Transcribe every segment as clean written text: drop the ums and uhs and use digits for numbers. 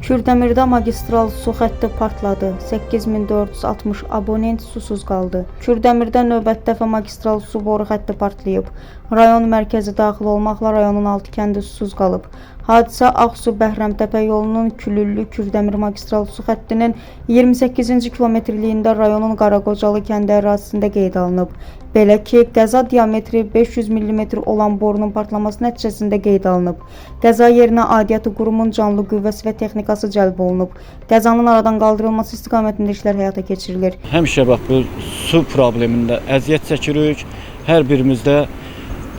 Kürdəmirdə magistral su xətti partladı. 8460 abonent susuz qaldı. Kürdəmirdə növbəti dəfə magistral su boru xətti partlayıb. Rayon mərkəzi daxil olmaqla rayonun 6 kəndi susuz qalıb. Hadisə Ağsu-Bəhrəmtəpə yolunun Külüllü-Kürdəmir magistral su xəttinin 28-ci kilometrliyində rayonun Qaraqocalı kəndi ərazisində qeydə alınıb. Belə ki, qəza diametri 500 mm olan borunun partlaması nəticəsində qeydə alınıb. Qəza yerinə aidiyyatı qurumun canlı qüvvəsi və texnikası cəlb olunub. Qəzanın aradan qaldırılması istiqamətində işlər həyata keçirilir. Həmişə bax bu su problemində əziyyət çəkirik. Hər birimizdə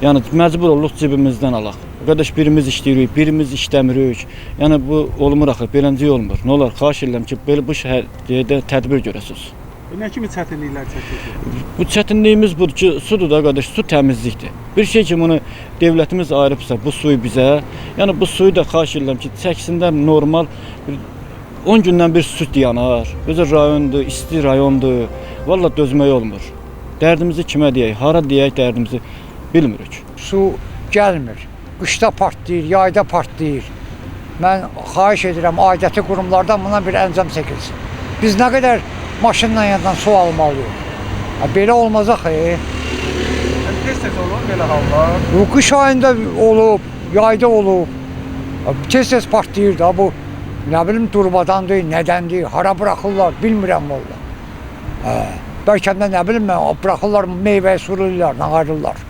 yəni məcbur oluruq cibimizdən alaq. Qardaş birimiz işləyirik, birimiz işləmirik. Yəni bu olmur axı, beləncə olmur. Nə olar, xahiş edirəm ki, belə bu şəhərdə tədbir görəsiniz. Nə kimi çətinliklər çəkirsiniz? Bu çətinliyimiz budur ki, sudur da qardaş, su təmizlikdir. Bir şey ki, bunu dövlətimiz ayırıbsa bu suyu bizə, yəni bu suyu da xahiş edirəm ki, çəkisində normal 10 gündən bir su yanar. Özü rayondur, isti rayondur. Valla dözmək olmur. Dərdimizi kimə deyək, hara deyək dərdimizi bilmirik. Su gəlmir. Qışda partlayır, yayda partlayır. Mən xahiş edirəm, aidiyyatı qurumlardan buna bir əncam çəkilsin. Biz nə qədər maşınla yandan su almalıyıq. Belə olmaz axı. Tez-tez olur belə hallar. Bu qış ayında olub, yayda olub. Tez-tez partlayır da bu. Nə bilim durmadandır, nədəndir, hara buraxırlar, bilmirəm valla. Bəlkə də nə bilim mən, buraxırlar, meyvəyə sürürlər, nağarırlar.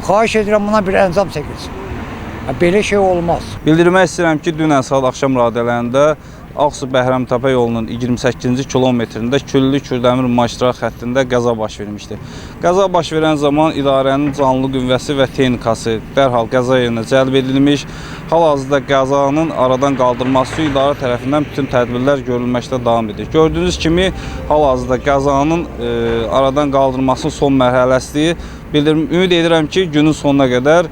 Xahiş edirəm, buna bir əncam çəkilsin. Belə şey olmaz. Bildirmək istəyirəm ki, dünən saat axşam radələrində Ağsu-Bəhrəmtəpə yolunun 28-ci kilometrində Küllü-Kürdəmir magistral xəttində qəza baş vermişdi. Qəza baş verən zaman idarənin canlı qüvvəsi və texnikası dərhal qəza yerinə cəlb edilmiş. Hal-hazırda qəzanın aradan qaldırılması üçün idarə tərəfindən bütün tədbirlər görülməkdə davam edir. Gördüyünüz kimi hal-hazırda qəzanın aradan qaldırılmasının son mərhələsidir. Ümid edirəm ki, günün sonuna qədər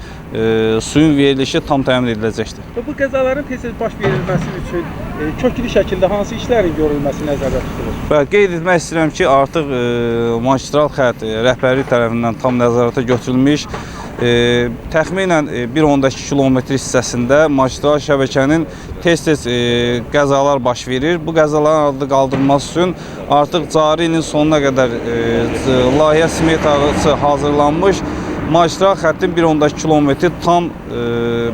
suyun verilişi tam təmin ediləcəkdir. Bu qəzaların tez-tez baş verilməsi üçün köklü şəkildə hansı işlərin görülməsi nəzərdə tutulur? Bəli, qeyd etmək istəyirəm ki, artıq magistral xətt rəhbərlik tərəfindən tam nəzarətə götürülmüş. Təxminən 1.2 kilometr hissəsində magistral şəbəkənin tez-tez qəzalar baş verir. Bu qəzaların aradan qaldırılması üçün artıq cari ilin sonuna qədər layihə smetası hazırlanmış. Magistral xəttin 1.2 kilometr tam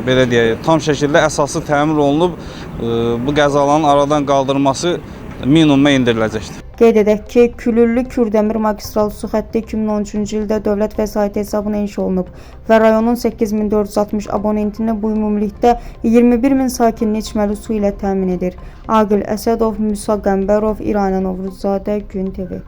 belə deyək, tam şəkildə əsası təmin olunub. Bu qəzaların aradan qaldırılması minimuma endiriləcəkdir. Qeyd edək ki, Külüllü-Kürdəmir magistral su xətti 2013-cü ildə dövlət vəsaiti hesabına inşa olunub və rayonun 8460 abonentini bu ümumilikdə 21.000 sakinini içməli su ilə təmin edir. Aqil Əsədov, Musa Qəmbərov, İranə Novruzzadə, Gün TV.